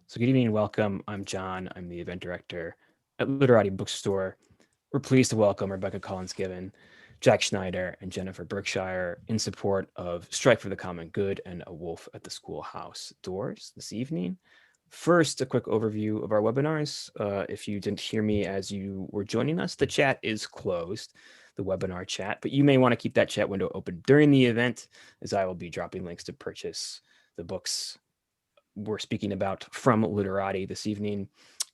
So good evening and welcome. I'm John. I'm the event director at Literati Bookstore. We're pleased to welcome Rebecca Collins-Gibbon, Jack Schneider, and Jennifer Berkshire in support of Strike for the Common Good and A Wolf at the Schoolhouse Doors this evening. First, a quick overview of our webinars. If you didn't hear me as you were joining us, the chat is closed, the webinar chat, but you may want to keep that chat window open during the event, as I will be dropping links to purchase the books we're speaking about from Literati this evening.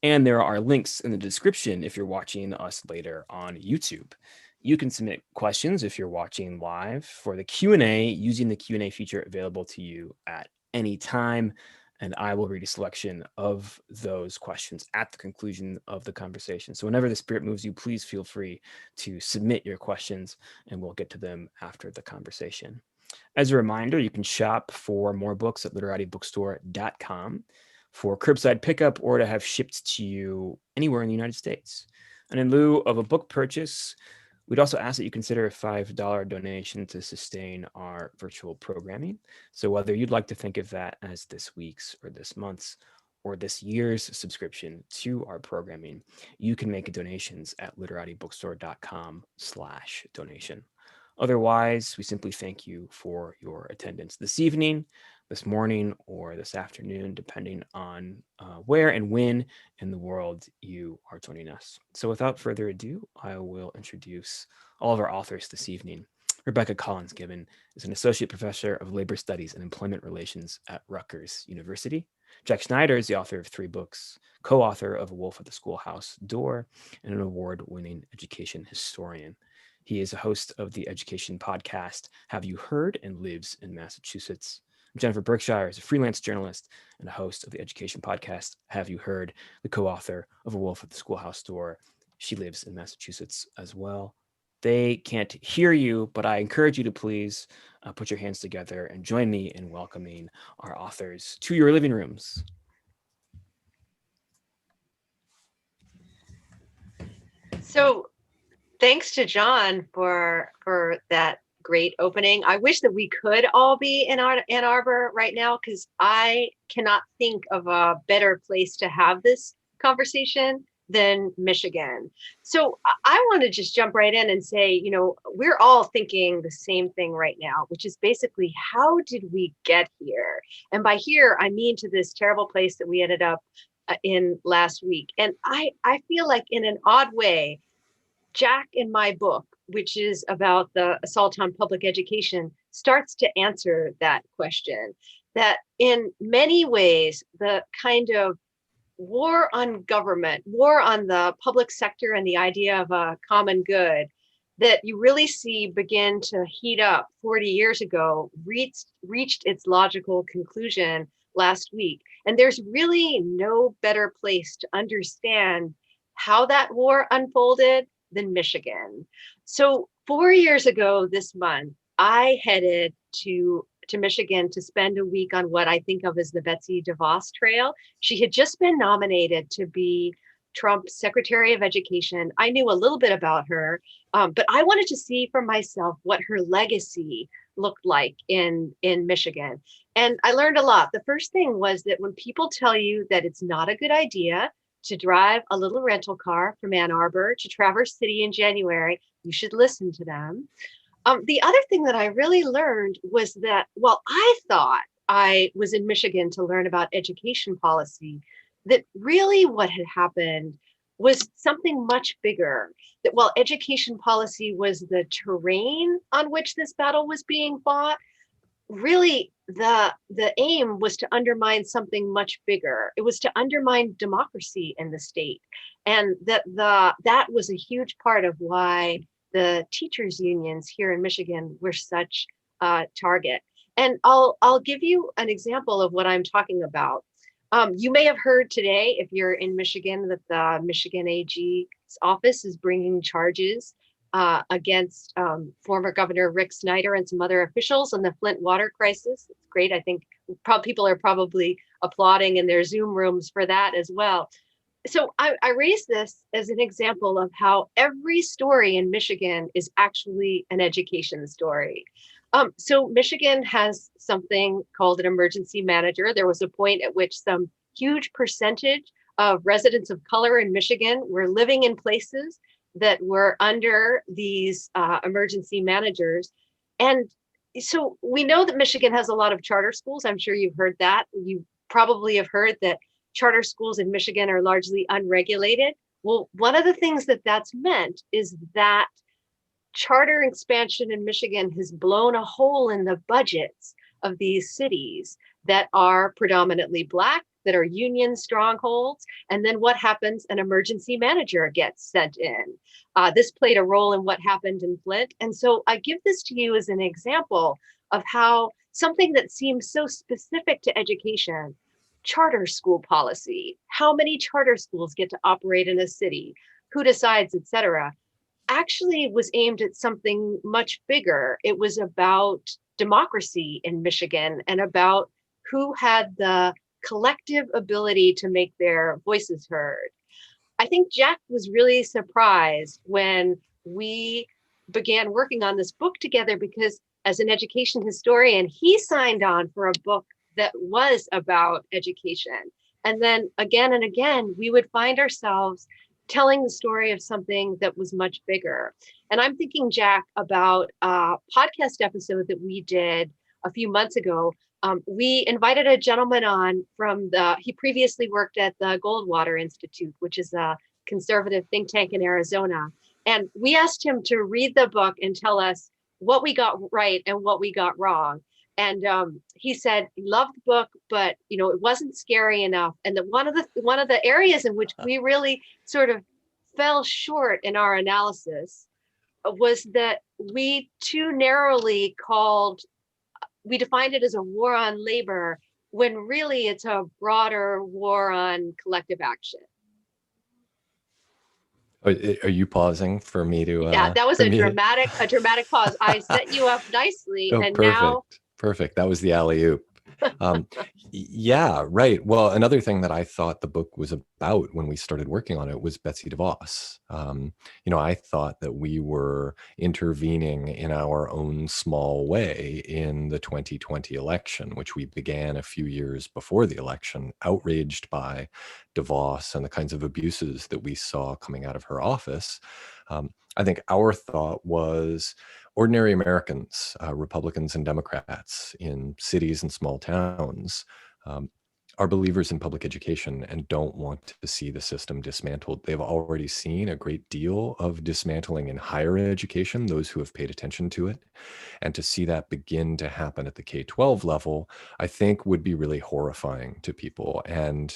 And there are links in the description if you're watching us later on YouTube. You can submit questions if you're watching live for the Q&A using the Q&A feature available to you at any time. And I will read a selection of those questions at the conclusion of the conversation. So whenever the spirit moves you, please feel free to submit your questions and we'll get to them after the conversation. As a reminder, you can shop for more books at literatibookstore.com for curbside pickup or to have shipped to you anywhere in the United States. And in lieu of a book purchase, we'd also ask that you consider a $5 donation to sustain our virtual programming. So whether you'd like to think of that as this week's or this month's or this year's subscription to our programming, you can make donations at literatibookstore.com/donation. Otherwise, we simply thank you for your attendance this evening, this morning, or this afternoon, depending on where and when in the world you are joining us. So without further ado, I will introduce all of our authors this evening. Rebecca Collins-Gibbon is an associate professor of labor studies and employment relations at Rutgers University. Jack Schneider is the author of 3 books, co-author of A Wolf at the Schoolhouse Door, and an award-winning education historian. He is a host of the education podcast Have You Heard and lives in Massachusetts. Jennifer Berkshire is a freelance journalist and a host of the education podcast Have You Heard, the co-author of A Wolf at the Schoolhouse Door. She lives in Massachusetts as well. They can't hear you, but I encourage you to please put your hands together and join me in welcoming our authors to your living rooms. So thanks to John for that great opening. I wish that we could all be in Ann Arbor right now, because I cannot think of a better place to have this conversation than Michigan. So I want to just jump right in and say, we're all thinking the same thing right now, which is basically, how did we get here? And by here, I mean to this terrible place that we ended up in last week. And I feel like, in an odd way, Jack in my book, which is about the assault on public education, starts to answer that question. That in many ways, the kind of war on government, war on the public sector, and the idea of a common good that you really see begin to heat up 40 years ago reached its logical conclusion last week. And there's really no better place to understand how that war unfolded than Michigan. So 4 years ago this month, I headed to Michigan to spend a week on what I think of as the Betsy Devos Trail. She had just been nominated to be Trump's Secretary of Education. I knew a little bit about her, but I wanted to see for myself what her legacy looked like in Michigan. And I learned a lot. The first thing was that when people tell you that it's not a good idea to drive a little rental car from Ann Arbor to Traverse City in January, you should listen to them. The other thing that I really learned was that while I thought I was in Michigan to learn about education policy, that really what had happened was something much bigger. That while education policy was the terrain on which this battle was being fought, really the aim was to undermine something much bigger. It was to undermine democracy in the state. And that was a huge part of why the teachers unions here in Michigan were such a target. And I'll give you an example of what I'm talking about. You may have heard today, if you're in Michigan, that the Michigan AG's office is bringing charges against former Governor Rick Schneider and some other officials on the Flint water crisis. It's great. I think people are probably applauding in their Zoom rooms for that as well. So I raise this as an example of how every story in Michigan is actually an education story. So Michigan has something called an emergency manager. There was a point at which some huge percentage of residents of color in Michigan were living in places that were under these emergency managers. And so we know that Michigan has a lot of charter schools. I'm sure you've heard that. You probably have heard that charter schools in Michigan are largely unregulated. Well, one of the things that that's meant is that charter expansion in Michigan has blown a hole in the budgets of these cities that are predominantly Black, that are union strongholds. And then what happens? An emergency manager gets sent in. This played a role in what happened in Flint. And so I give this to you as an example of how something that seems so specific to education, charter school policy, how many charter schools get to operate in a city, who decides, et cetera, actually was aimed at something much bigger. It was about democracy in Michigan and about who had the collective ability to make their voices heard. I think Jack was really surprised when we began working on this book together, because as an education historian, he signed on for a book that was about education. And then again and again, we would find ourselves telling the story of something that was much bigger. And I'm thinking, Jack, about a podcast episode that we did a few months ago. We invited a gentleman on he previously worked at the Goldwater Institute, which is a conservative think tank in Arizona. And we asked him to read the book and tell us what we got right and what we got wrong. And he said he loved the book, but it wasn't scary enough. And that one of the areas in which we really sort of fell short in our analysis was that we too narrowly we defined it as a war on labor, when really it's a broader war on collective action. Are you pausing for me to? Yeah, that was a dramatic pause. I set you up nicely, and perfect. now. Perfect. That was the alley-oop. Yeah, right. Well, another thing that I thought the book was about when we started working on it was Betsy Devos. I thought that we were intervening in our own small way in the 2020 election, which we began a few years before the election, outraged by Devos and the kinds of abuses that we saw coming out of her office. I think our thought was ordinary Americans, Republicans and Democrats in cities and small towns, are believers in public education and don't want to see the system dismantled. They've already seen a great deal of dismantling in higher education, those who have paid attention to it. And to see that begin to happen at the K-12 level, I think would be really horrifying to people. And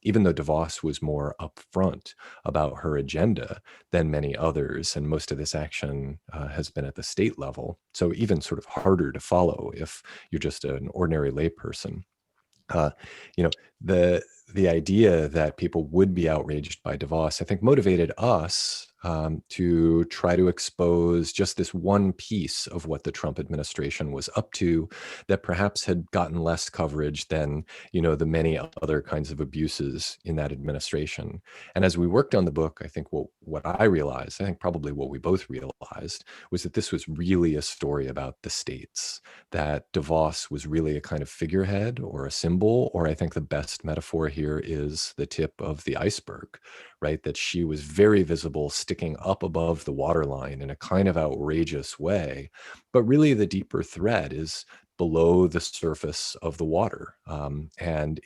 even though DeVos was more upfront about her agenda than many others, and most of this action has been at the state level, so even sort of harder to follow if you're just an ordinary layperson. The idea that people would be outraged by DeVos, I think, motivated us to try to expose just this one piece of what the Trump administration was up to that perhaps had gotten less coverage than, the many other kinds of abuses in that administration. And as we worked on the book, I think what I realized, I think probably what we both realized, was that this was really a story about the states, that DeVos was really a kind of figurehead or a symbol, or I think the best metaphor here is the tip of the iceberg, right? That she was very visible, sticking up above the waterline in a kind of outrageous way. But really the deeper threat is below the surface of the water. And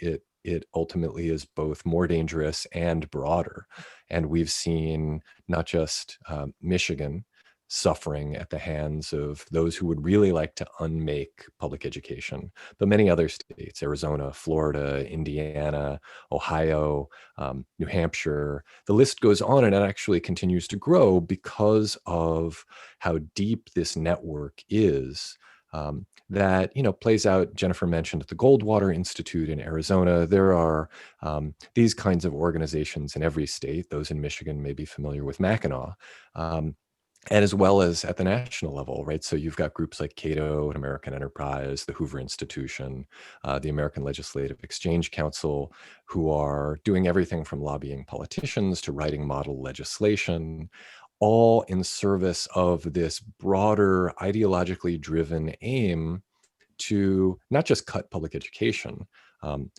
it ultimately is both more dangerous and broader. And we've seen not just Michigan suffering at the hands of those who would really like to unmake public education, but many other states, Arizona, Florida, Indiana, Ohio, New Hampshire, the list goes on, and it actually continues to grow because of how deep this network is. That plays out. Jennifer mentioned at the Goldwater Institute in Arizona. There are these kinds of organizations in every state. Those in Michigan may be familiar with Mackinac. And as well as at the national level, right? So you've got groups like Cato and American Enterprise, the Hoover Institution, the American Legislative Exchange Council, who are doing everything from lobbying politicians to writing model legislation, all in service of this broader ideologically driven aim to not just cut public education,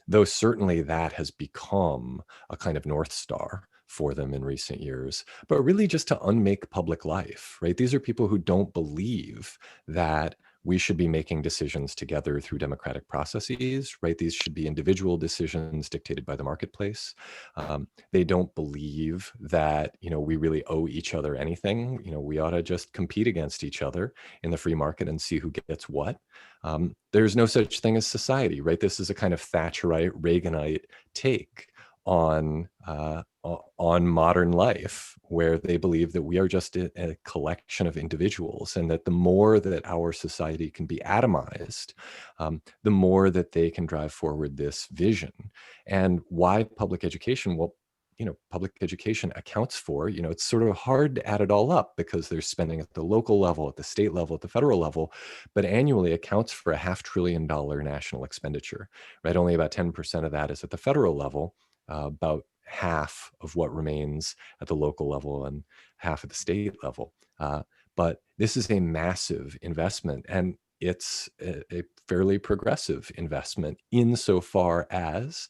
Though certainly that has become a kind of North Star for them in recent years, but really just to unmake public life, right? These are people who don't believe that we should be making decisions together through democratic processes, right? These should be individual decisions dictated by the marketplace. They don't believe that, we really owe each other anything. We ought to just compete against each other in the free market and see who gets what. There's no such thing as society, right? This is a kind of Thatcherite, Reaganite take on modern life, where they believe that we are just a collection of individuals, and that the more that our society can be atomized, the more that they can drive forward this vision. And why public education? Well, public education accounts for, it's sort of hard to add it all up because there's spending at the local level, at the state level, at the federal level, but annually accounts for $500 billion national expenditure, right? Only about 10% of that is at the federal level, about half of what remains at the local level and half at the state level. But this is a massive investment, and it's a fairly progressive investment insofar as,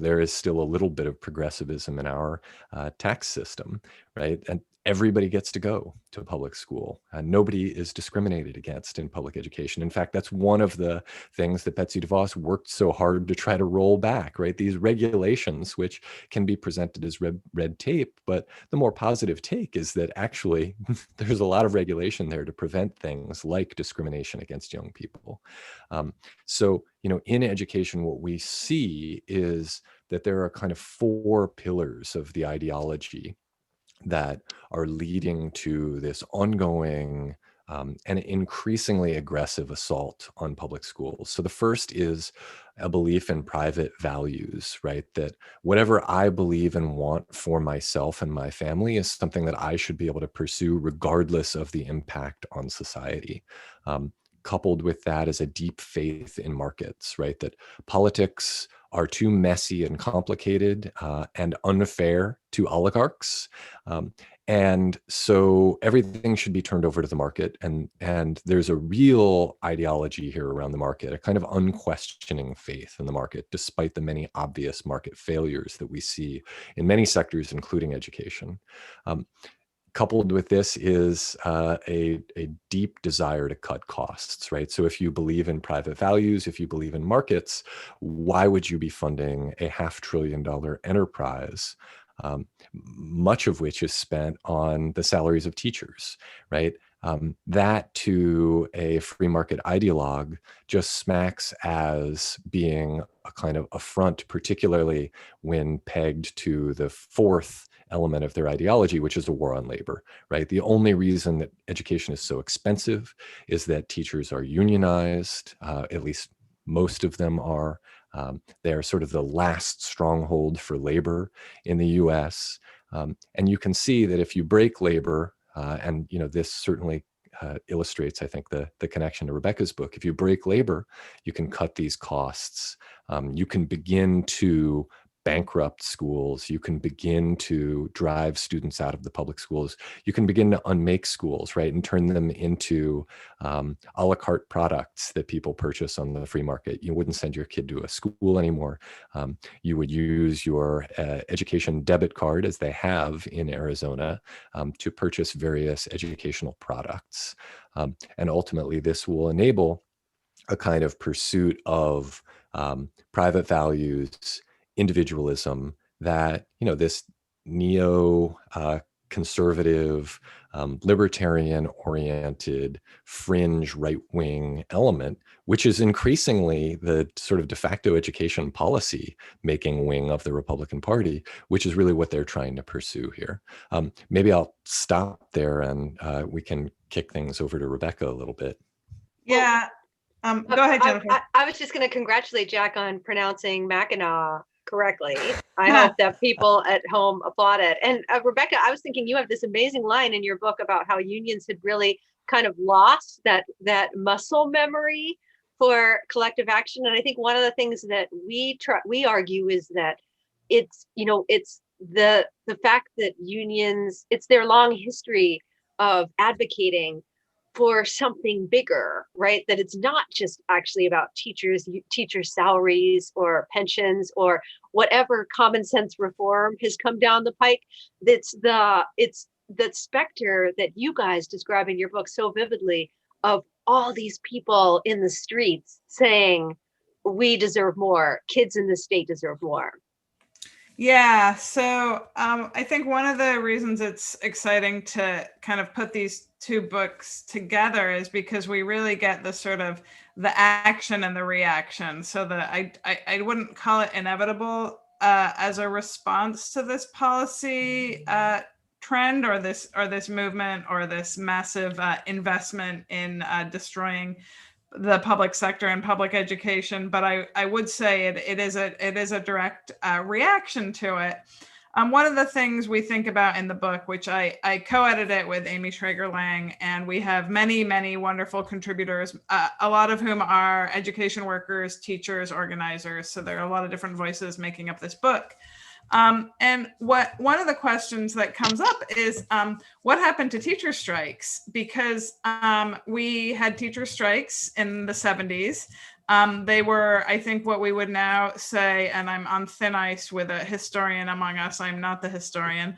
there is still a little bit of progressivism in our tax system, right? And everybody gets to go to public school. Nobody is discriminated against in public education. In fact, that's one of the things that Betsy Devos worked so hard to try to roll back, right? These regulations, which can be presented as red tape, but the more positive take is that actually there's a lot of regulation there to prevent things like discrimination against young people. So, in education, what we see is that there are kind of four pillars of the ideology that are leading to this ongoing and increasingly aggressive assault on public schools. So the first is a belief in private values, right? That whatever I believe and want for myself and my family is something that I should be able to pursue regardless of the impact on society. Coupled with that is a deep faith in markets, right? That politics are too messy and complicated and unfair to oligarchs. And so everything should be turned over to the market. And there's a real ideology here around the market, a kind of unquestioning faith in the market, despite the many obvious market failures that we see in many sectors, including education. Coupled with this is a deep desire to cut costs, right? So if you believe in private values, if you believe in markets, why would you be funding a $500 billion enterprise, much of which is spent on the salaries of teachers, right? That to a free market ideologue just smacks as being a kind of affront, particularly when pegged to the fourth element of their ideology, which is a war on labor, right? The only reason that education is so expensive is that teachers are unionized, at least most of them are. They're sort of the last stronghold for labor in the US. And you can see that if you break labor, and this certainly illustrates, I think, the connection to Rebecca's book. If you break labor, you can cut these costs. You can begin to bankrupt schools. You can begin to drive students out of the public schools. You can begin to unmake schools, right, and turn them into a la carte products that people purchase on the free market. You wouldn't send your kid to a school anymore. You would use your education debit card, as they have in Arizona, to purchase various educational products. And ultimately, this will enable a kind of pursuit of private values, individualism, that this neo-conservative, libertarian-oriented, fringe right-wing element, which is increasingly the sort of de facto education policy making wing of the Republican Party, which is really what they're trying to pursue here. Maybe I'll stop there and we can kick things over to Rebecca a little bit. Yeah. Go ahead, Jennifer. I was just going to congratulate Jack on pronouncing Mackinac correctly. I hope that people at home applaud it. And Rebecca, I was thinking you have this amazing line in your book about how unions had really kind of lost that muscle memory for collective action. And I think one of the things that we argue is that it's the fact that unions, it's their long history of advocating for something bigger, right? That it's not just actually about teacher salaries or pensions or whatever common sense reform has come down the pike. It's the specter that you guys describe in your book so vividly of all these people in the streets saying, we deserve more, kids in the state deserve more. Yeah, so I think one of the reasons it's exciting to kind of put these two books together is because we really get the sort of the action and the reaction. So that I wouldn't call it inevitable as a response to this policy trend or this movement or this massive investment in destroying the public sector and public education, but I would say it is a direct reaction to it. One of the things we think about in the book, which I co-edited it with Amy Schrager-Lang, and we have many wonderful contributors, a lot of whom are education workers, teachers, organizers. So there are a lot of different voices making up this book. And one of the questions that comes up is what happened to teacher strikes? Because we had teacher strikes in the 70s. They were, I think, what we would now say, and I'm on thin ice with a historian among us, I'm not the historian.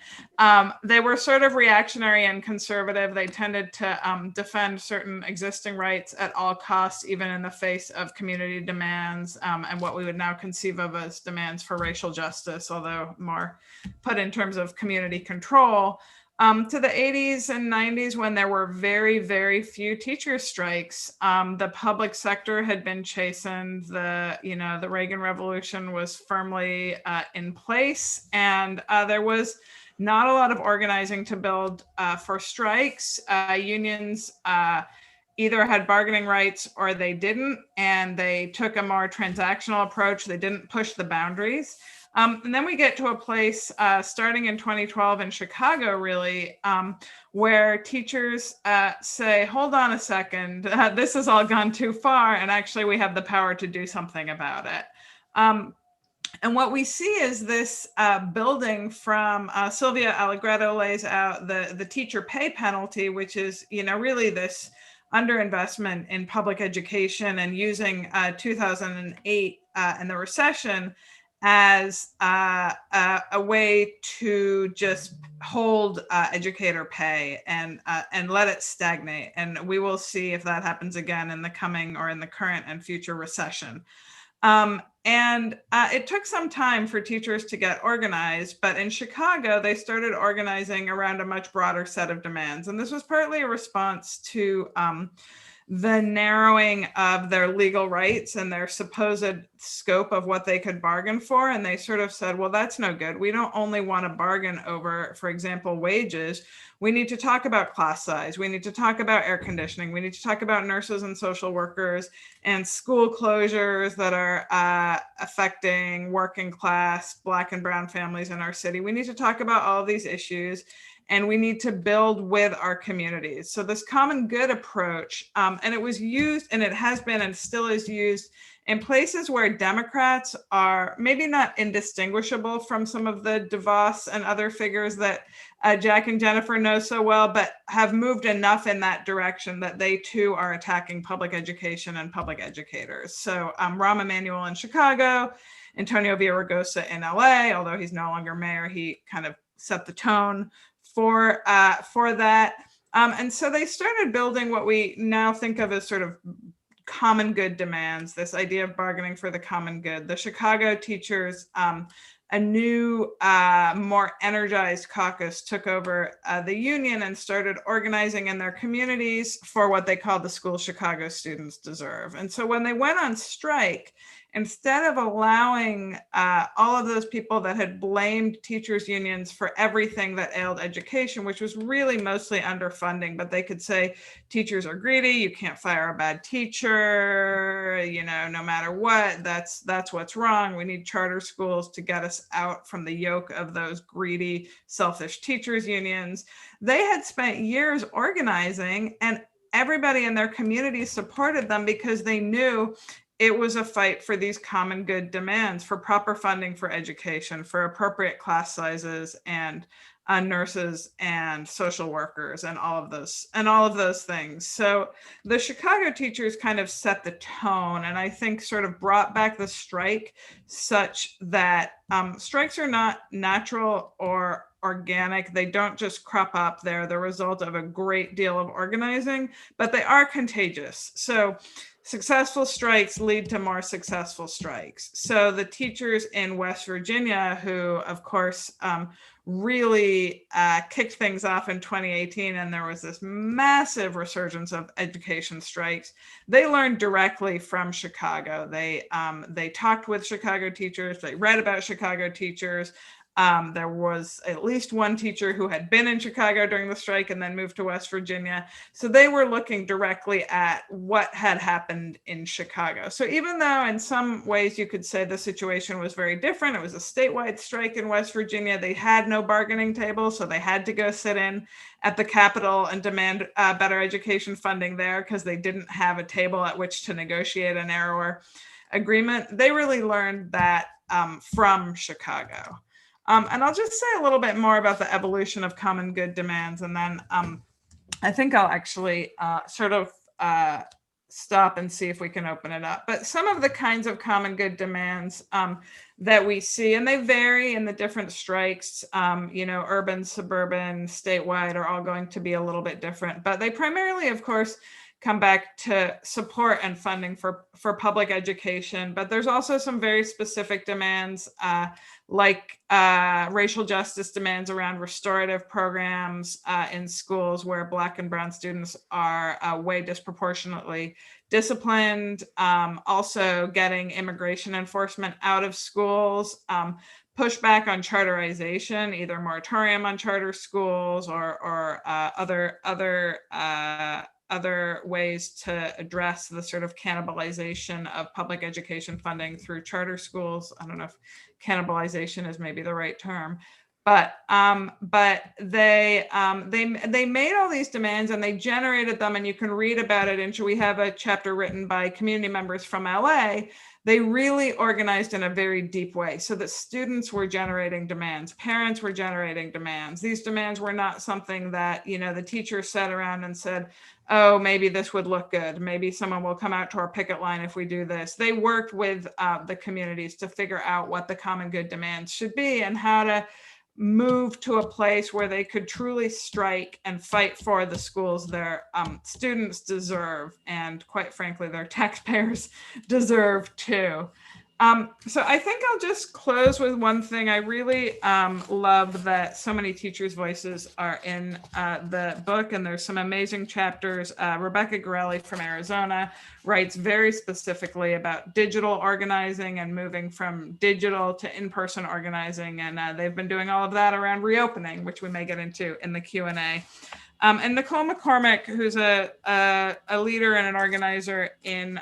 They were sort of reactionary and conservative. They tended to defend certain existing rights at all costs, even in the face of community demands and what we would now conceive of as demands for racial justice, although more put in terms of community control. To the 80s and 90s, when there were very few teacher strikes, the public sector had been chastened. The Reagan Revolution was firmly in place, and there was not a lot of organizing to build for strikes. Unions either had bargaining rights or they didn't, and they took a more transactional approach. They didn't push the boundaries. And then we get to a place starting in 2012 in Chicago, really, where teachers say, hold on a second, this has all gone too far, and actually we have the power to do something about it. And what we see is this building from Sylvia Allegretto lays out the teacher pay penalty, which is, really this underinvestment in public education and using 2008 and the recession as a way to just hold educator pay and let it stagnate. And we will see if that happens again in the coming or in the current and future recession. And it took some time for teachers to get organized, but in Chicago, they started organizing around a much broader set of demands. And this was partly a response to the narrowing of their legal rights and their supposed scope of what they could bargain for. And they sort of said, well, that's no good. We don't only want to bargain over, for example, wages. We need to talk about class size. We need to talk about air conditioning. We need to talk about nurses and social workers and school closures that are affecting working class Black and brown families in our city. We need to talk about all of these issues. And we need to build with our communities. So this common good approach, and it was used, and it has been and still is used in places where Democrats are maybe not indistinguishable from some of the DeVos and other figures that Jack and Jennifer know so well, but have moved enough in that direction that they too are attacking public education and public educators. So Rahm Emanuel in Chicago, Antonio Villaraigosa in LA, although he's no longer mayor, he kind of set the tone for that. And so they started building what we now think of as sort of common good demands, this idea of bargaining for the common good. The Chicago teachers, a new, more energized caucus took over the union and started organizing in their communities for what they called the School Chicago Students Deserve. And so when they went on strike, instead of allowing all of those people that had blamed teachers' unions for everything that ailed education, which was really mostly underfunding, but they could say teachers are greedy, you can't fire a bad teacher, no matter what, that's what's wrong. We need charter schools to get us out from the yoke of those greedy, selfish teachers' unions. They had spent years organizing, and everybody in their community supported them because they knew it was a fight for these common good demands, for proper funding for education, for appropriate class sizes, and nurses and social workers and all of those things. So the Chicago teachers kind of set the tone, and I think sort of brought back the strike such that strikes are not natural or organic. They don't just crop up. They're the result of a great deal of organizing, but they are contagious. So successful strikes lead to more successful strikes. So the teachers in West Virginia, who of course really kicked things off in 2018, and there was this massive resurgence of education strikes, they learned directly from Chicago. They talked with Chicago teachers, they read about Chicago teachers. There was at least one teacher who had been in Chicago during the strike and then moved to West Virginia. So they were looking directly at what had happened in Chicago. So even though in some ways you could say the situation was very different, it was a statewide strike in West Virginia, they had no bargaining table, so they had to go sit in at the Capitol and demand better education funding there because they didn't have a table at which to negotiate a narrower agreement. They really learned that from Chicago. And I'll just say a little bit more about the evolution of common good demands, and then I think I'll actually sort of stop and see if we can open it up. But some of the kinds of common good demands that we see, and they vary in the different strikes, urban, suburban, statewide, are all going to be a little bit different. But they primarily, of course, come back to support and funding for public education. But there's also some very specific demands like racial justice demands around restorative programs in schools where Black and Brown students are way disproportionately disciplined. Also getting immigration enforcement out of schools, pushback on charterization, either moratorium on charter schools or other ways to address the sort of cannibalization of public education funding through charter schools. I don't know if cannibalization is maybe the right term, but they made all these demands and they generated them, and you can read about it. And we have a chapter written by community members from LA. They really organized in a very deep way so that students were generating demands, parents were generating demands. These demands were not something that, the teachers sat around and said, oh, maybe this would look good. Maybe someone will come out to our picket line if we do this. They worked with the communities to figure out what the common good demands should be and how to move to a place where they could truly strike and fight for the schools their students deserve, and quite frankly, their taxpayers deserve too. So I think I'll just close with one thing. I really love that so many teachers' voices are in the book, and there's some amazing chapters. Rebecca Gorelli from Arizona writes very specifically about digital organizing and moving from digital to in-person organizing, and they've been doing all of that around reopening, which we may get into in the Q&A. And Nicole McCormick, who's a leader and an organizer in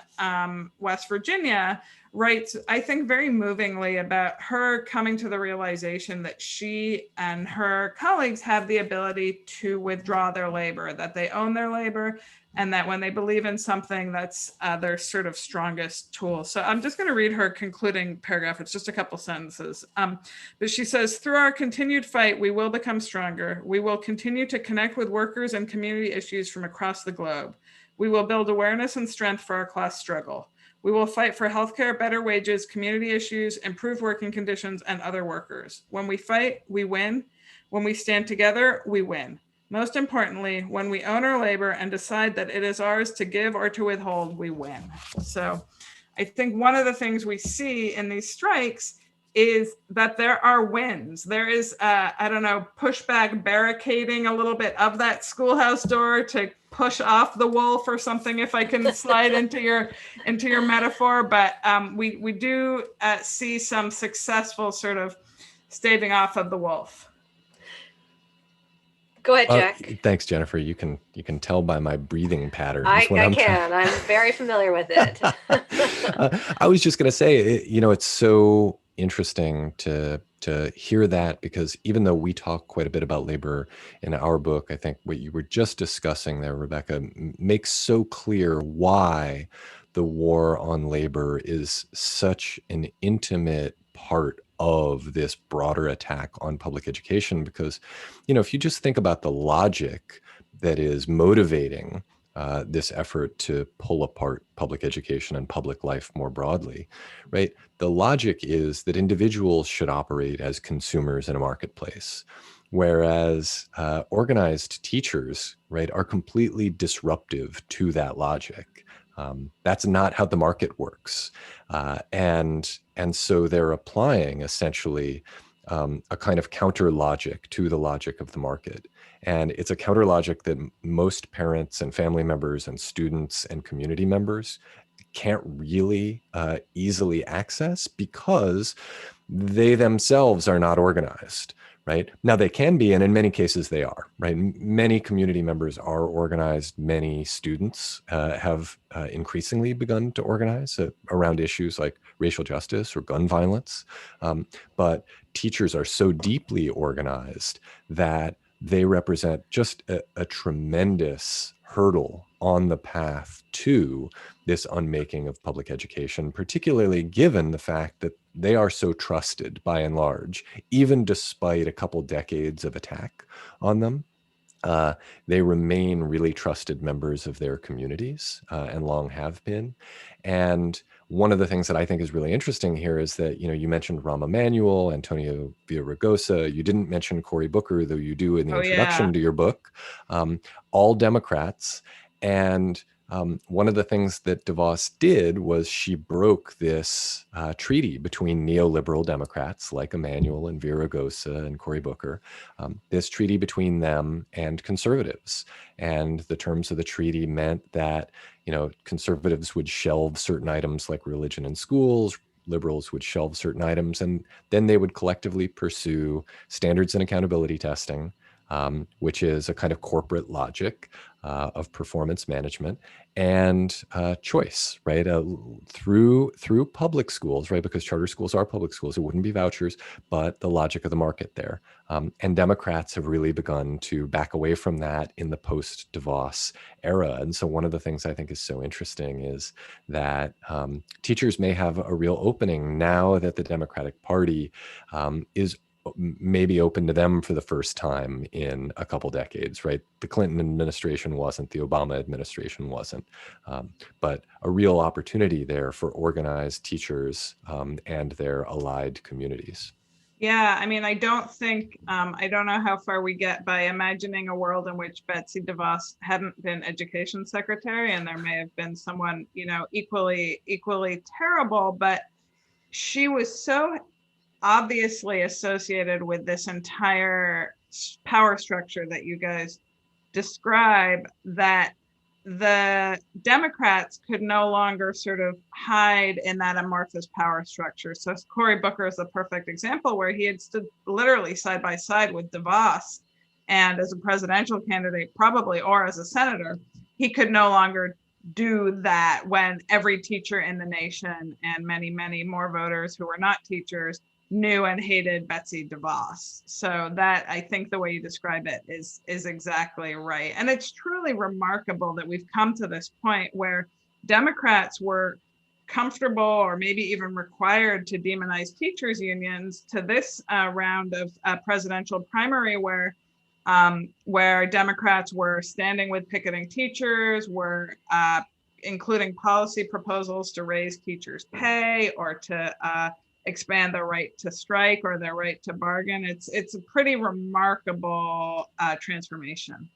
West Virginia, writes, I think, very movingly about her coming to the realization that she and her colleagues have the ability to withdraw their labor, that they own their labor, and that when they believe in something, that's their sort of strongest tool. So I'm just going to read her concluding paragraph. It's just a couple sentences. But she says, through our continued fight, we will become stronger. We will continue to connect with workers and community issues from across the globe. We will build awareness and strength for our class struggle. We will fight for healthcare, better wages, community issues, improved working conditions, and other workers. When we fight, we win. When we stand together, we win. Most importantly, when we own our labor and decide that it is ours to give or to withhold, we win. So I think one of the things we see in these strikes is that there are wins. There is, pushback, barricading a little bit of that schoolhouse door to push off the wolf or something, if I can slide into your metaphor. But we do see some successful sort of staving off of the wolf. Go ahead, Jack. Thanks, Jennifer. You can tell by my breathing pattern. I can. I'm very familiar with it. I was just going to say, it's so interesting to hear that, because even though we talk quite a bit about labor in our book, I think what you were just discussing there, Rebecca, makes so clear why the war on labor is such an intimate part of this broader attack on public education, because, if you just think about the logic that is motivating this effort to pull apart public education and public life more broadly, right? The logic is that individuals should operate as consumers in a marketplace, whereas organized teachers, right, are completely disruptive to that logic. That's not how the market works. And so they're applying essentially a kind of counter logic to the logic of the market. And it's a counter logic that most parents and family members and students and community members can't really easily access because they themselves are not organized. Right? Now they can be, and in many cases they are, right? Many community members are organized. Many students have increasingly begun to organize around issues like racial justice or gun violence. But teachers are so deeply organized that they represent just a tremendous hurdle on the path to this unmaking of public education, particularly given the fact that they are so trusted by and large, even despite a couple decades of attack on them. They remain really trusted members of their communities and long have been. And one of the things that I think is really interesting here is that, you mentioned Rahm Emanuel, Antonio Villaraigosa. You didn't mention Cory Booker, though you do in the introduction to your book. All Democrats. And one of the things that Devos did was she broke this treaty between neoliberal Democrats like Emanuel and Villaraigosa and Cory Booker, this treaty between them and conservatives. And the terms of the treaty meant that, conservatives would shelve certain items like religion in schools, liberals would shelve certain items, and then they would collectively pursue standards and accountability testing, which is a kind of corporate logic of performance management and choice, right? Through public schools, right? Because charter schools are public schools. It wouldn't be vouchers, but the logic of the market there. And Democrats have really begun to back away from that in the post-DeVos era. And so one of the things I think is so interesting is that teachers may have a real opening now that the Democratic Party is maybe open to them for the first time in a couple decades, right? The Clinton administration wasn't, the Obama administration wasn't, but a real opportunity there for organized teachers and their allied communities. Yeah, I mean, I don't think, I don't know how far we get by imagining a world in which Betsy DeVos hadn't been education secretary, and there may have been someone, equally terrible, but she was so obviously associated with this entire power structure that you guys describe that the Democrats could no longer sort of hide in that amorphous power structure. So Cory Booker is the perfect example where he had stood literally side by side with DeVos, and as a presidential candidate probably, or as a senator, he could no longer do that when every teacher in the nation and many, many more voters who were not teachers knew and hated Betsy DeVos. So that, I think the way you describe it is exactly right. And it's truly remarkable that we've come to this point where Democrats were comfortable or maybe even required to demonize teachers unions to this round of presidential primary where Democrats were standing with picketing teachers, were including policy proposals to raise teachers' pay or to expand their right to strike or their right to bargain. It's a pretty remarkable transformation.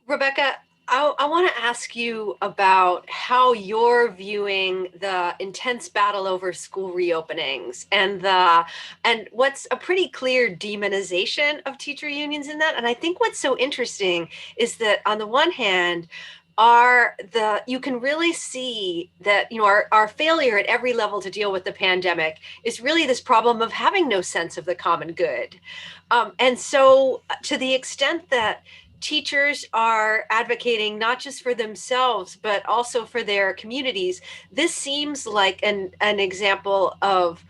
Rebecca, I want to ask you about how you're viewing the intense battle over school reopenings and what's a pretty clear demonization of teacher unions in that. And I think what's so interesting is that on the one hand, you can really see that, our failure at every level to deal with the pandemic is really this problem of having no sense of the common good. And so to the extent that teachers are advocating not just for themselves, but also for their communities, this seems like an example of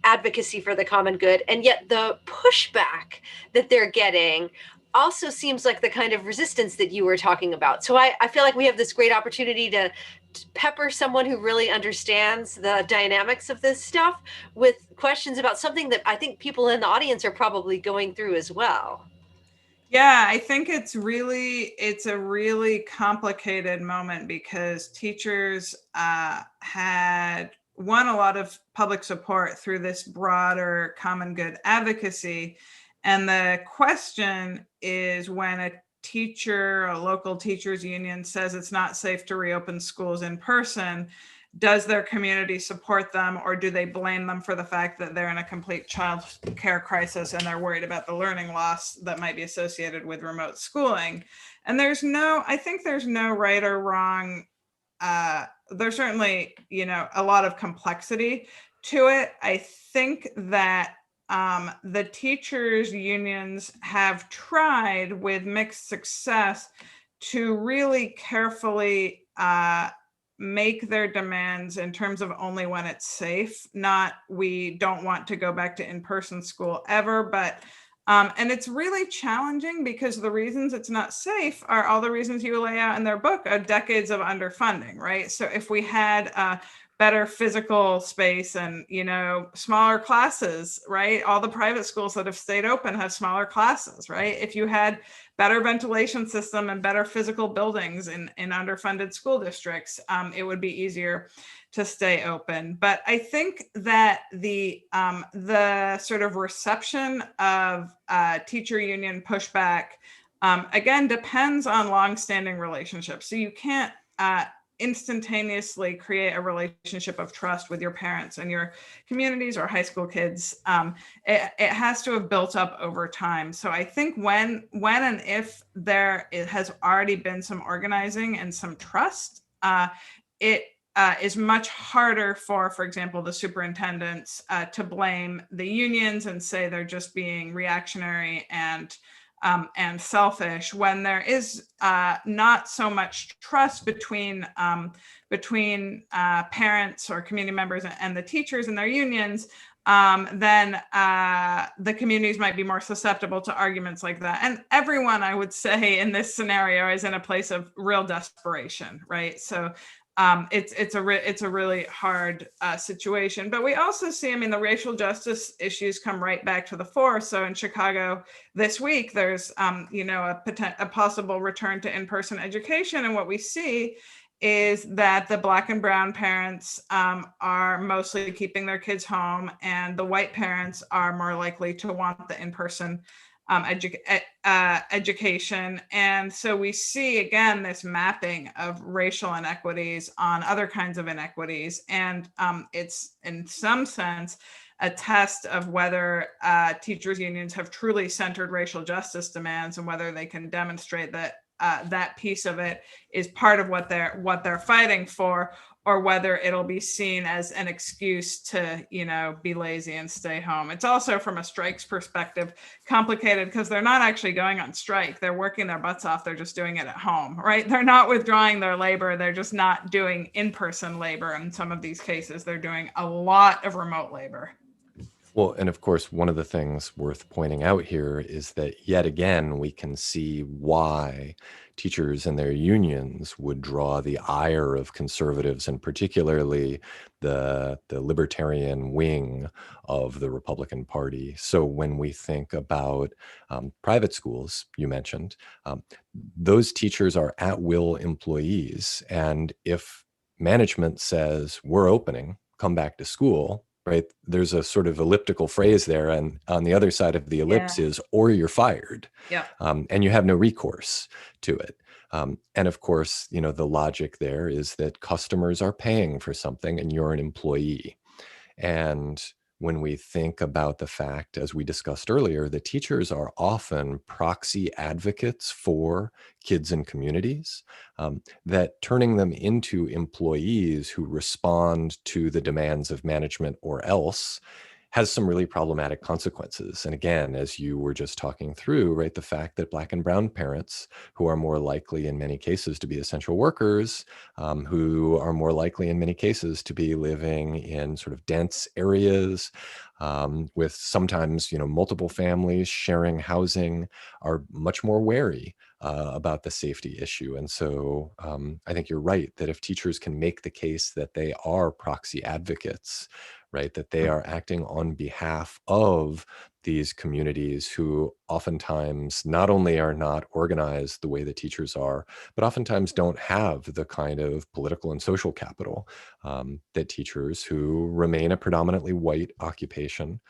advocacy for the common good. And yet the pushback that they're getting also seems like the kind of resistance that you were talking about. So I feel like we have this great opportunity just pepper someone who really understands the dynamics of this stuff with questions about something that I think people in the audience are probably going through as well. Yeah, I think it's a really complicated moment because teachers had won a lot of public support through this broader common good advocacy. And the question is, when a local teachers union says it's not safe to reopen schools in person, does their community support them, or do they blame them for the fact that they're in a complete child care crisis and they're worried about the learning loss that might be associated with remote schooling? And I think there's no right or wrong. There's certainly, a lot of complexity to it. I think that the teachers unions have tried with mixed success to really carefully make their demands in terms of only when it's safe, not we don't want to go back to in-person school ever, but and it's really challenging because the reasons it's not safe are all the reasons you lay out in their book of decades of underfunding, right? So if we had better physical space and, smaller classes, right? All the private schools that have stayed open have smaller classes, right? If you had better ventilation system and better physical buildings in underfunded school districts, it would be easier to stay open. But I think that the sort of reception of teacher union pushback, again, depends on longstanding relationships. So you can't instantaneously create a relationship of trust with your parents and your communities or high school kids. It has to have built up over time. So I think when and if it has already been some organizing and some trust, it is much harder for example, the superintendents to blame the unions and say they're just being reactionary and selfish, when there is not so much trust between parents or community members and the teachers and their unions. Then the communities might be more susceptible to arguments like that. And everyone, I would say, in this scenario is in a place of real desperation, right? So it's a really hard situation. But we also see, the racial justice issues come right back to the fore. So in Chicago this week, there's a possible return to in-person education, and what we see is that the Black and brown parents are mostly keeping their kids home, and the white parents are more likely to want the in-person education. And so we see, again, this mapping of racial inequities on other kinds of inequities. And it's, in some sense, a test of whether teachers' unions have truly centered racial justice demands and whether they can demonstrate that that piece of it is part of what they're fighting for, or whether it'll be seen as an excuse to, be lazy and stay home. It's also, from a strikes perspective, complicated because they're not actually going on strike. They're working their butts off. They're just doing it at home, right? They're not withdrawing their labor. They're just not doing in-person labor. In some of these cases, they're doing a lot of remote labor. Well, and of course, one of the things worth pointing out here is that yet again, we can see why teachers and their unions would draw the ire of conservatives, and particularly the libertarian wing of the Republican Party. So when we think about private schools, you mentioned, those teachers are at-will employees. And if management says, we're opening, come back to school, right? There's a sort of elliptical phrase there, and on the other side of the ellipse is, or you're fired. Yeah. And you have no recourse to it. And of course, the logic there is that customers are paying for something and you're an employee. And when we think about the fact, as we discussed earlier, the teachers are often proxy advocates for kids and communities, that turning them into employees who respond to the demands of management or else has some really problematic consequences. And again, as you were just talking through, right, the fact that Black and brown parents, who are more likely in many cases to be essential workers, who are more likely in many cases to be living in sort of dense areas, with sometimes, multiple families sharing housing, are much more wary about the safety issue. And so I think you're right that if teachers can make the case that they are proxy advocates, right, that they are acting on behalf of these communities who oftentimes not only are not organized the way the teachers are, but oftentimes don't have the kind of political and social capital that teachers who remain a predominantly white occupation,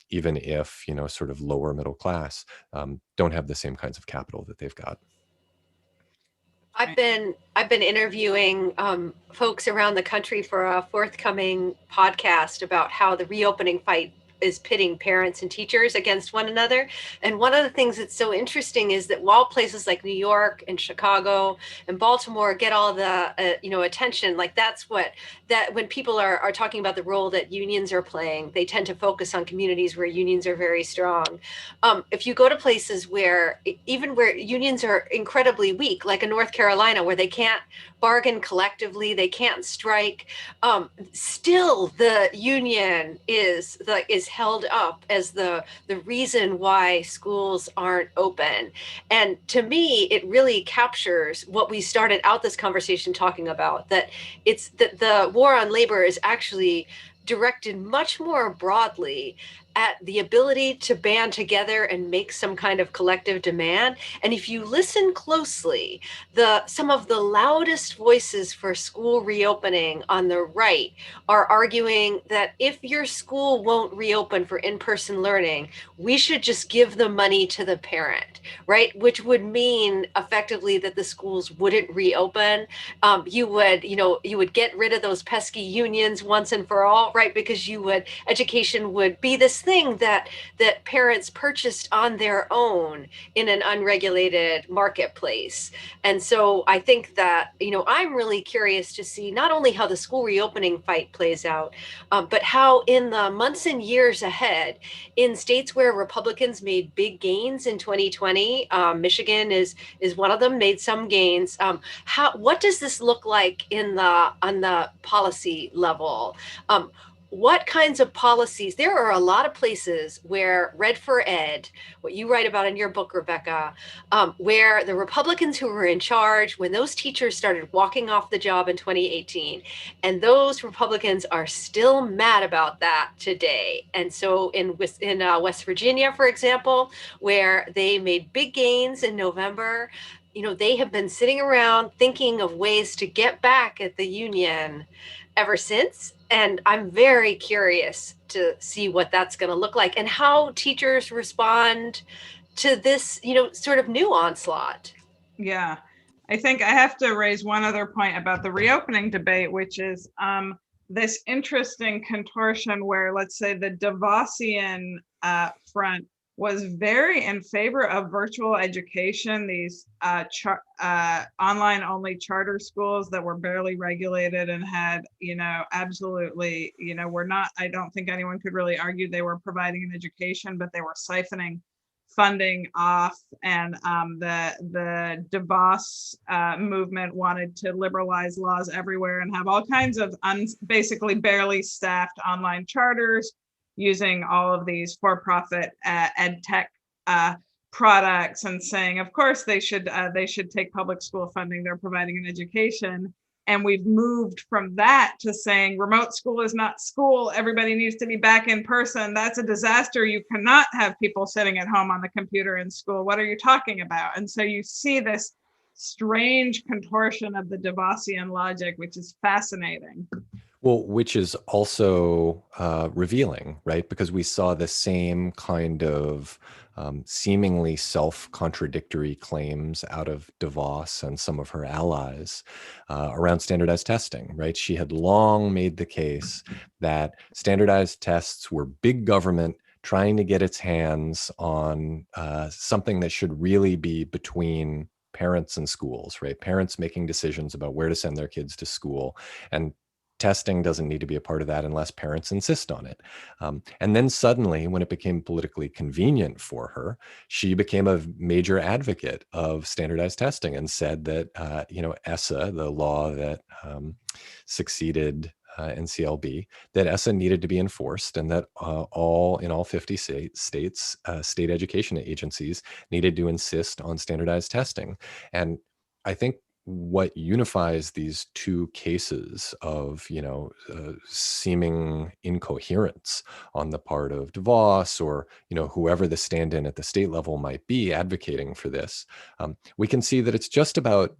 even if, sort of lower middle class, don't have the same kinds of capital that they've got. I've been interviewing folks around the country for a forthcoming podcast about how the reopening fight is pitting parents and teachers against one another. And one of the things that's so interesting is that while places like New York and Chicago and Baltimore get all the attention, like that when people are talking about the role that unions are playing, they tend to focus on communities where unions are very strong. If you go to places where unions are incredibly weak, like in North Carolina, where they can't bargain collectively, they can't strike, still the union is held up as the reason why schools aren't open. And to me, it really captures what we started out this conversation talking about, that it's that the war on labor is actually directed much more broadly at the ability to band together and make some kind of collective demand. And if you listen closely, some of the loudest voices for school reopening on the right are arguing that if your school won't reopen for in-person learning, we should just give the money to the parent, right? Which would mean effectively that the schools wouldn't reopen. You would get rid of those pesky unions once and for all, right? Because education would be this thing that parents purchased on their own in an unregulated marketplace. And so I think that, I'm really curious to see not only how the school reopening fight plays out, but how in the months and years ahead, in states where Republicans made big gains in 2020, Michigan is one of them, made some gains. What does this look like on the policy level? What kinds of policies? There are a lot of places where Red for Ed, what you write about in your book, Rebecca, where the Republicans who were in charge, when those teachers started walking off the job in 2018, and those Republicans are still mad about that today. And so in West Virginia, for example, where they made big gains in November, they have been sitting around thinking of ways to get back at the union ever since. And I'm very curious to see what that's going to look like and how teachers respond to this, sort of new onslaught. Yeah, I think I have to raise one other point about the reopening debate, which is this interesting contortion where, let's say, the Devosian front was very in favor of virtual education, these online only charter schools that were barely regulated and had, absolutely, I don't think anyone could really argue they were providing an education, but they were siphoning funding off. And the DeVos movement wanted to liberalize laws everywhere and have all kinds of basically barely staffed online charters, using all of these for-profit ed tech products, and saying, of course, they should take public school funding. They're providing an education. And we've moved from that to saying remote school is not school. Everybody needs to be back in person. That's a disaster. You cannot have people sitting at home on the computer in school. What are you talking about? And so you see this strange contortion of the Devosian logic, which is fascinating. Well, which is also revealing, right? Because we saw the same kind of seemingly self-contradictory claims out of DeVos and some of her allies around standardized testing, right? She had long made the case that standardized tests were big government trying to get its hands on something that should really be between parents and schools, right? Parents making decisions about where to send their kids to school, and testing doesn't need to be a part of that unless parents insist on it. And then suddenly, when it became politically convenient for her, she became a major advocate of standardized testing and said that, ESSA, the law that succeeded NCLB, that ESSA needed to be enforced, and that in all 50 states, state education agencies needed to insist on standardized testing. And I think what unifies these two cases of, seeming incoherence on the part of DeVos or, whoever the stand-in at the state level might be advocating for this, we can see that it's just about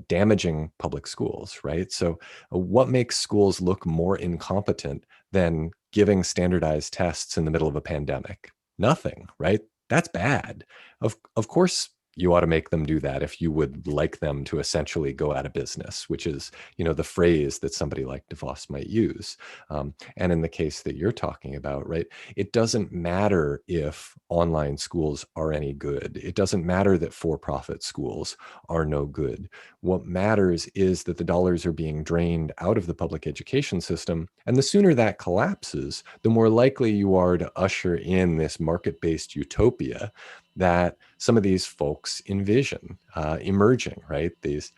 damaging public schools, right? So what makes schools look more incompetent than giving standardized tests in the middle of a pandemic? Nothing, right? That's bad. Of course, you ought to make them do that if you would like them to essentially go out of business, which is, the phrase that somebody like DeVos might use. And in the case that you're talking about, right, it doesn't matter if online schools are any good. It doesn't matter that for-profit schools are no good. What matters is that the dollars are being drained out of the public education system. And the sooner that collapses, the more likely you are to usher in this market-based utopia that some of these folks envision emerging, right? These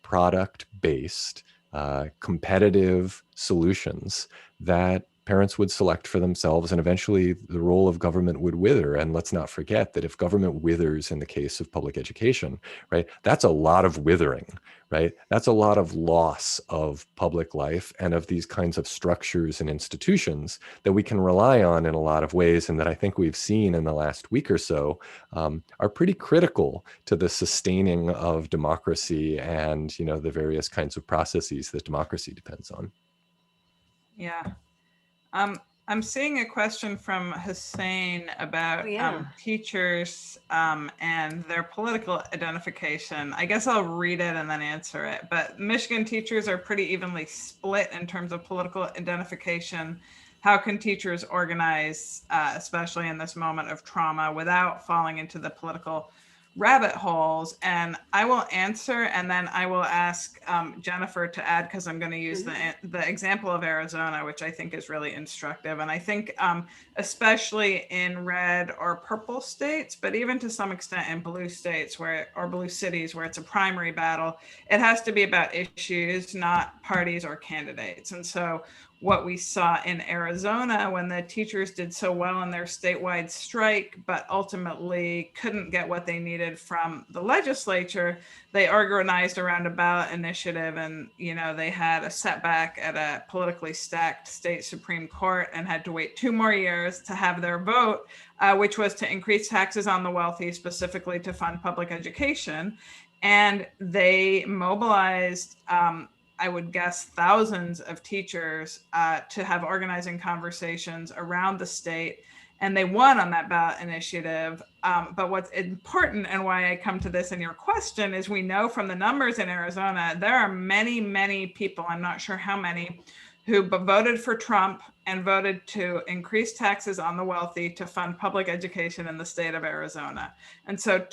product-based, competitive solutions that parents would select for themselves, and eventually the role of government would wither. And let's not forget that if government withers in the case of public education, right, that's a lot of withering, right? That's a lot of loss of public life and of these kinds of structures and institutions that we can rely on in a lot of ways, and that I think we've seen in the last week or so are pretty critical to the sustaining of democracy and, the various kinds of processes that democracy depends on. Yeah. I'm seeing a question from Hussein about teachers and their political identification. I guess I'll read it and then answer it. But Michigan teachers are pretty evenly split in terms of political identification. How can teachers organize, especially in this moment of trauma, without falling into the political rabbit holes? And I will answer, and then I will ask Jennifer to add, because I'm going to use the example of Arizona, which I think is really instructive. And I think especially in red or purple states, but even to some extent in blue states or blue cities where it's a primary battle, it has to be about issues, not parties or candidates. And so what we saw in Arizona when the teachers did so well in their statewide strike, but ultimately couldn't get what they needed from the legislature, they organized around a ballot initiative, and they had a setback at a politically stacked state Supreme Court and had to wait 2 more years to have their vote, which was to increase taxes on the wealthy, specifically to fund public education. And they mobilized I would guess thousands of teachers to have organizing conversations around the state, and they won on that ballot initiative. But what's important, and why I come to this in your question, is we know from the numbers in Arizona, there are many, many people, I'm not sure how many, who voted for Trump and voted to increase taxes on the wealthy to fund public education in the state of Arizona. And so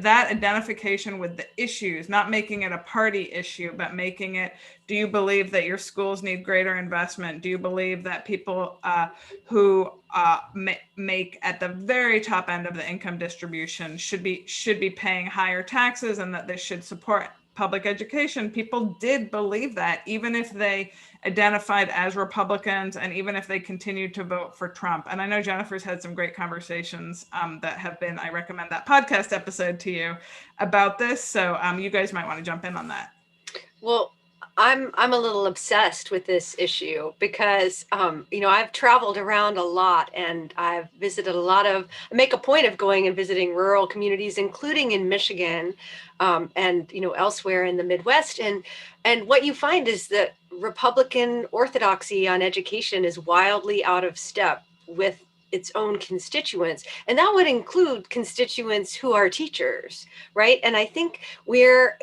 that identification with the issues, not making it a party issue, but making it, do you believe that your schools need greater investment? Do you believe that people who make at the very top end of the income distribution should be paying higher taxes, and that they should support public education? People did believe that, even if they identified as Republicans and even if they continued to vote for Trump. And I know Jennifer's had some great conversations that have been, I recommend that podcast episode to you about this. So you guys might want to jump in on that. Well, I'm a little obsessed with this issue because, I've traveled around a lot, and I've visited I make a point of going and visiting rural communities, including in Michigan, and, elsewhere in the Midwest. And what you find is that Republican orthodoxy on education is wildly out of step with its own constituents, and that would include constituents who are teachers, right? And I think we're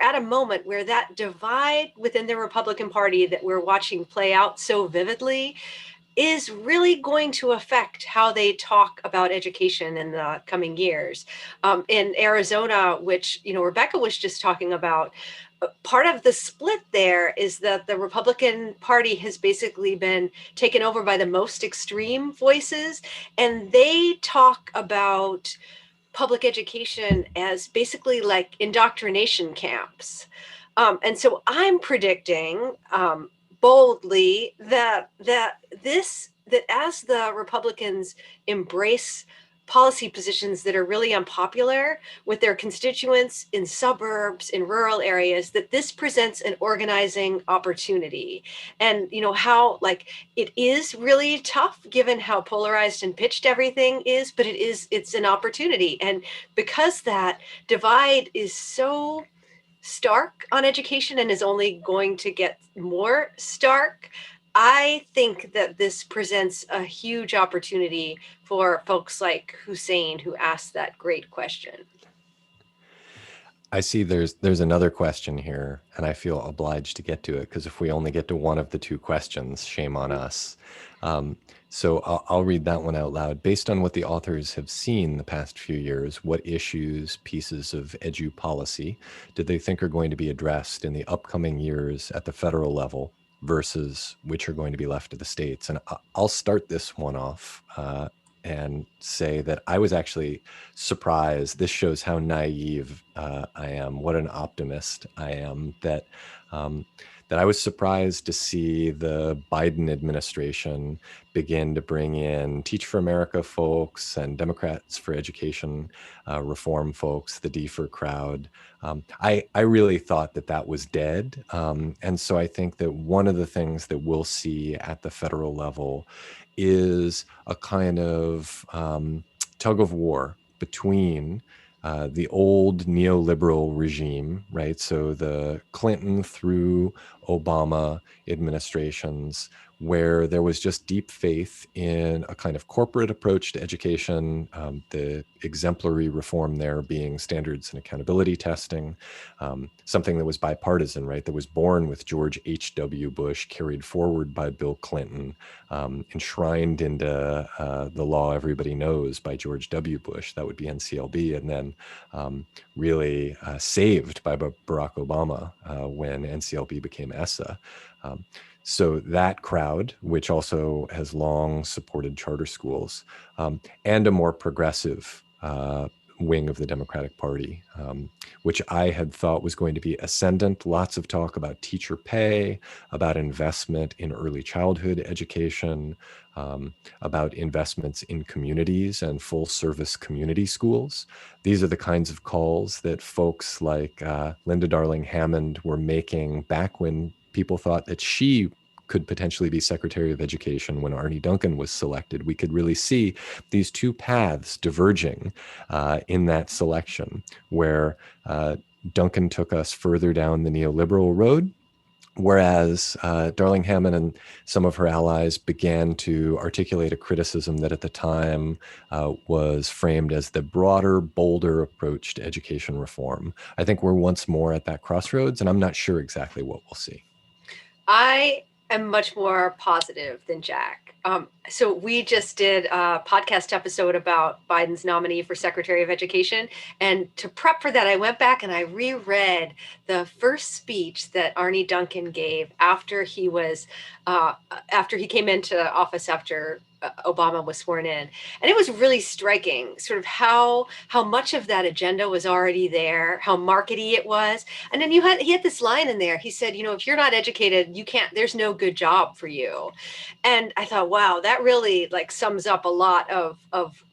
at a moment where that divide within the Republican Party that we're watching play out so vividly is really going to affect how they talk about education in the coming years. In Arizona, which Rebecca was just talking about, part of the split there is that the Republican Party has basically been taken over by the most extreme voices, and they talk about public education as basically like indoctrination camps. And so I'm predicting boldly that as the Republicans embrace policy positions that are really unpopular with their constituents in suburbs, in rural areas, that this presents an organizing opportunity. And how it is really tough given how polarized and pitched everything is, but it's an opportunity. And because that divide is so stark on education and is only going to get more stark, I think that this presents a huge opportunity for folks like Hussein, who asked that great question. I see there's another question here, and I feel obliged to get to it, because if we only get to one of the two questions, shame on us. So I'll read that one out loud. Based on what the authors have seen the past few years, what issues, pieces of edu policy did they think are going to be addressed in the upcoming years at the federal level versus which are going to be left to the states? And I'll start this one off and say that I was actually surprised. This shows how naive I am, what an optimist I am, that I was surprised to see the Biden administration begin to bring in Teach for America folks and Democrats for Education reform folks, the DFER crowd. I really thought that was dead. And so I think that one of the things that we'll see at the federal level is a kind of tug of war between the old neoliberal regime, right? So the Clinton through Obama administrations, where there was just deep faith in a kind of corporate approach to education, the exemplary reform there being standards and accountability testing, something that was bipartisan, right? That was born with George H.W. Bush, carried forward by Bill Clinton, enshrined into the law everybody knows by George W. Bush, that would be NCLB, and then really saved by Barack Obama when NCLB became ESSA. So that crowd, which also has long supported charter schools, and a more progressive wing of the Democratic Party, which I had thought was going to be ascendant. Lots of talk about teacher pay, about investment in early childhood education, about investments in communities and full service community schools. These are the kinds of calls that folks like Linda Darling Hammond were making back when people thought that she could potentially be Secretary of Education when Arne Duncan was selected. We could really see these two paths diverging in that selection, where Duncan took us further down the neoliberal road, whereas Darling Hammond and some of her allies began to articulate a criticism that at the time was framed as the broader, bolder approach to education reform. I think we're once more at that crossroads, and I'm not sure exactly what we'll see. I am much more positive than Jack. So we just did a podcast episode about Biden's nominee for Secretary of Education. And to prep for that, I went back and I reread the first speech that Arne Duncan gave after he came into office after Obama was sworn in. And it was really striking, sort of how much of that agenda was already there, how markety it was. And then he had this line in there. He said, if you're not educated, there's no good job for you. And I thought, wow, that really sums up a lot of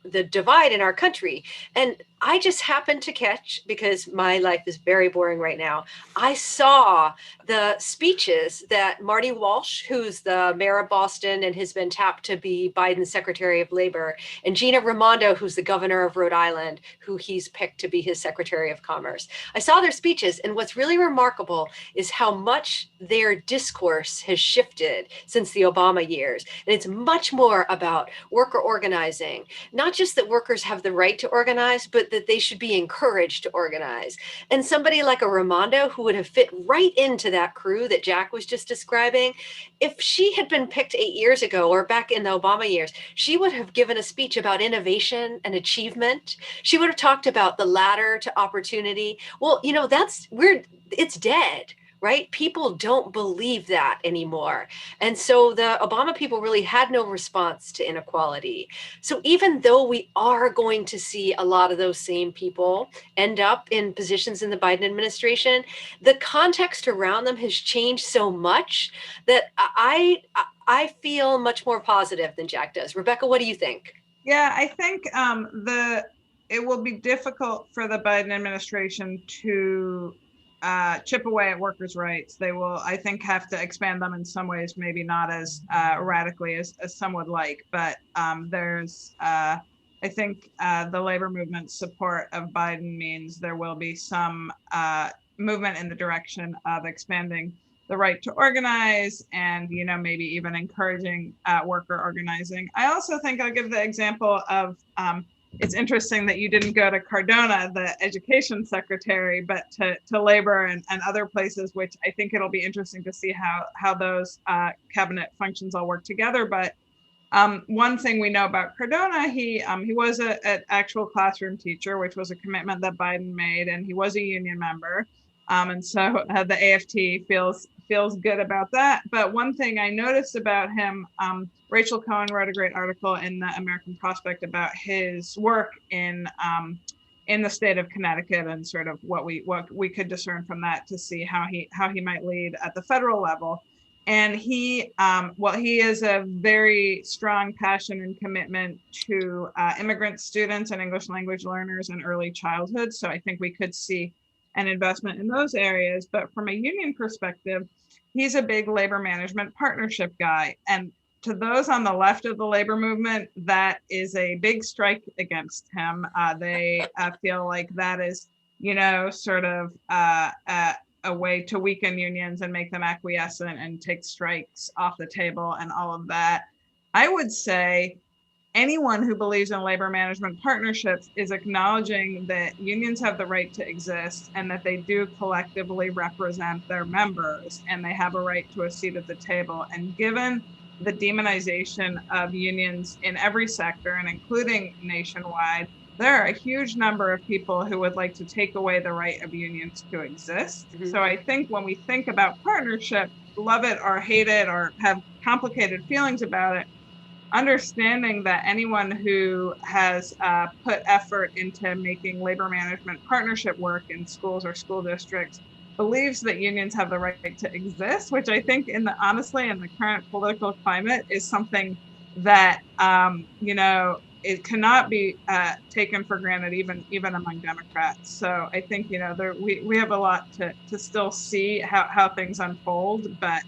the divide in our country. And I just happened to catch, because my life is very boring right now, I saw the speeches that Marty Walsh, who's the mayor of Boston and has been tapped to be Biden's Secretary of Labor, and Gina Raimondo, who's the governor of Rhode Island, who he's picked to be his Secretary of Commerce. I saw their speeches, and what's really remarkable is how much their discourse has shifted since the Obama years. And it's much more about worker organizing, not just that workers have the right to organize, but that they should be encouraged to organize. And somebody like a Raimondo, who would have fit right into that crew that Jack was just describing, if she had been picked 8 years ago or back in the Obama years, she would have given a speech about innovation and achievement. She would have talked about the ladder to opportunity. Well, it's dead. right? People don't believe that anymore. And so the Obama people really had no response to inequality. So even though we are going to see a lot of those same people end up in positions in the Biden administration, the context around them has changed so much that I feel much more positive than Jack does. Rebecca, what do you think? Yeah, I think it will be difficult for the Biden administration to chip away at workers' rights. They will, I think, have to expand them in some ways, maybe not as radically as some would like. But I think the labor movement's support of Biden means there will be some movement in the direction of expanding the right to organize and, maybe even encouraging worker organizing. I also think I'll give the example of, it's interesting that you didn't go to Cardona, the education secretary, but to labor and other places, which I think it'll be interesting to see how those cabinet functions all work together. But one thing we know about Cardona, he was an actual classroom teacher, which was a commitment that Biden made, and he was a union member. And so the AFT feels good about that. But one thing I noticed about him, Rachel Cohen wrote a great article in the American Prospect about his work in the state of Connecticut and sort of what we could discern from that to see how he might lead at the federal level. And he is a very strong passion and commitment to immigrant students and English language learners in early childhood. So I think we could see an investment in those areas. But from a union perspective, he's a big labor management partnership guy. And to those on the left of the labor movement, that is a big strike against him. They feel like that is, sort of a way to weaken unions and make them acquiescent and take strikes off the table and all of that. I would say anyone who believes in labor management partnerships is acknowledging that unions have the right to exist and that they do collectively represent their members and they have a right to a seat at the table. And given the demonization of unions in every sector and including nationwide, there are a huge number of people who would like to take away the right of unions to exist. Mm-hmm. So I think when we think about partnership, love it or hate it or have complicated feelings about it, understanding that anyone who has put effort into making labor management partnership work in schools or school districts believes that unions have the right to exist, which I think honestly in the current political climate is something that, it cannot be taken for granted, even among Democrats. So I think, we have a lot to still see how things unfold, but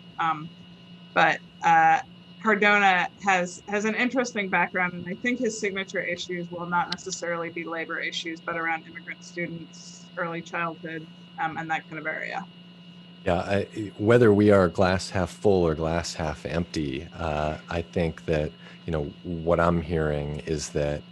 Cardona has an interesting background, and I think his signature issues will not necessarily be labor issues, but around immigrant students, early childhood, and that kind of area. Yeah, whether we are glass half full or glass half empty, I think that, what I'm hearing is that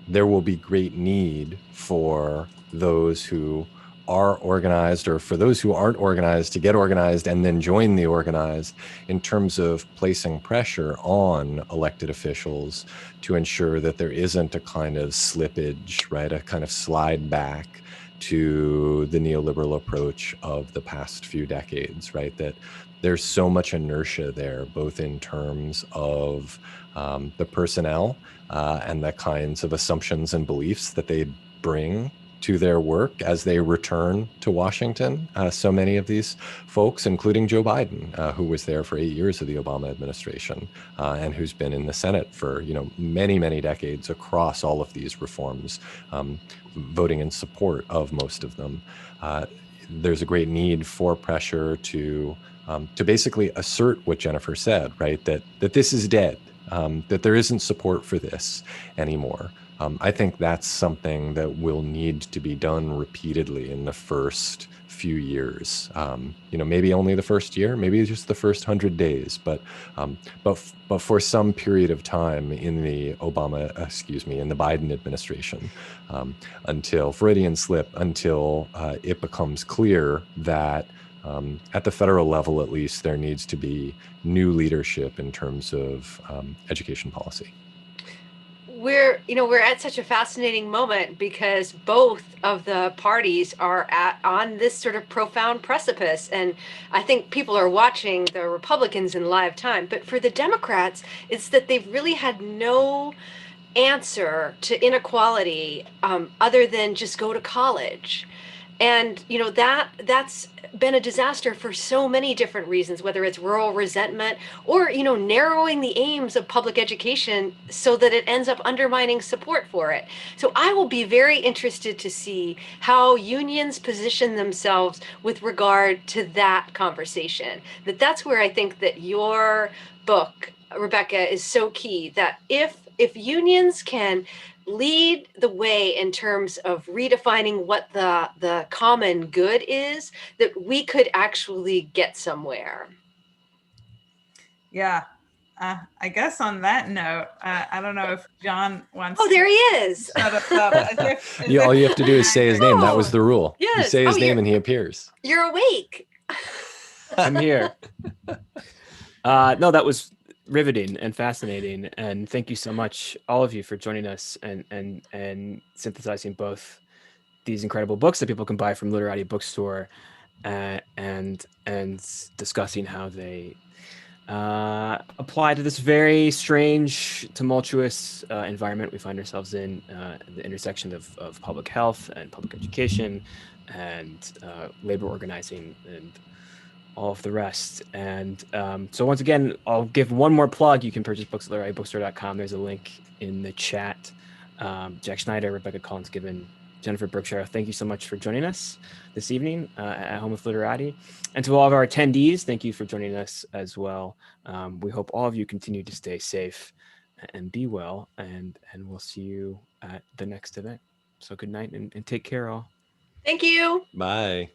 there will be great need for those who are organized or for those who aren't organized to get organized and then join the organized in terms of placing pressure on elected officials to ensure that there isn't a kind of slippage, right, a kind of slide back to the neoliberal approach of the past few decades, right? That there's so much inertia there, both in terms of the personnel and the kinds of assumptions and beliefs that they bring to their work as they return to Washington. So many of these folks, including Joe Biden, who was there for 8 years of the Obama administration and who's been in the Senate for many, many decades across all of these reforms, voting in support of most of them. There's a great need for pressure to basically assert what Jennifer said, right? That this is dead, that there isn't support for this anymore. I think that's something that will need to be done repeatedly in the first few years. Maybe only the first year, maybe just the first 100 days, but for some period of time in the Biden administration, until Freudian slip, until it becomes clear that at the federal level, at least, there needs to be new leadership in terms of education policy. we're at such a fascinating moment because both of the parties are on this sort of profound precipice, and I think people are watching the Republicans in live time. But for the Democrats, it's that they've really had no answer to inequality other than just go to college. And that's been a disaster for so many different reasons, whether it's rural resentment or narrowing the aims of public education so that it ends up undermining support for it. So I will be very interested to see how unions position themselves with regard to that conversation. That's where I think that your book, Rebecca, is so key, that if unions can lead the way in terms of redefining what the common good is, that we could actually get somewhere. Yeah. I guess on that note, I don't know if John wants. Oh, there he is. Shut us up. All you have to do is say his name. That was the rule. Yes. You say his name and he appears. You're awake. I'm here. No, that was riveting and fascinating, and thank you so much, all of you, for joining us and synthesizing both these incredible books that people can buy from Literati bookstore, and discussing how they apply to this very strange, tumultuous environment we find ourselves in, the intersection of public health and public education and labor organizing and all of the rest. And so once again, I'll give one more plug. You can purchase books at LiteratiBookstore.com. There's a link in the chat. Jack Schneider, Rebecca Collins-Gibbon, Jennifer Berkshire, thank you so much for joining us this evening at Home with Literati. And to all of our attendees, thank you for joining us as well. We hope all of you continue to stay safe and be well, and we'll see you at the next event. So good night and take care all. Thank you. Bye.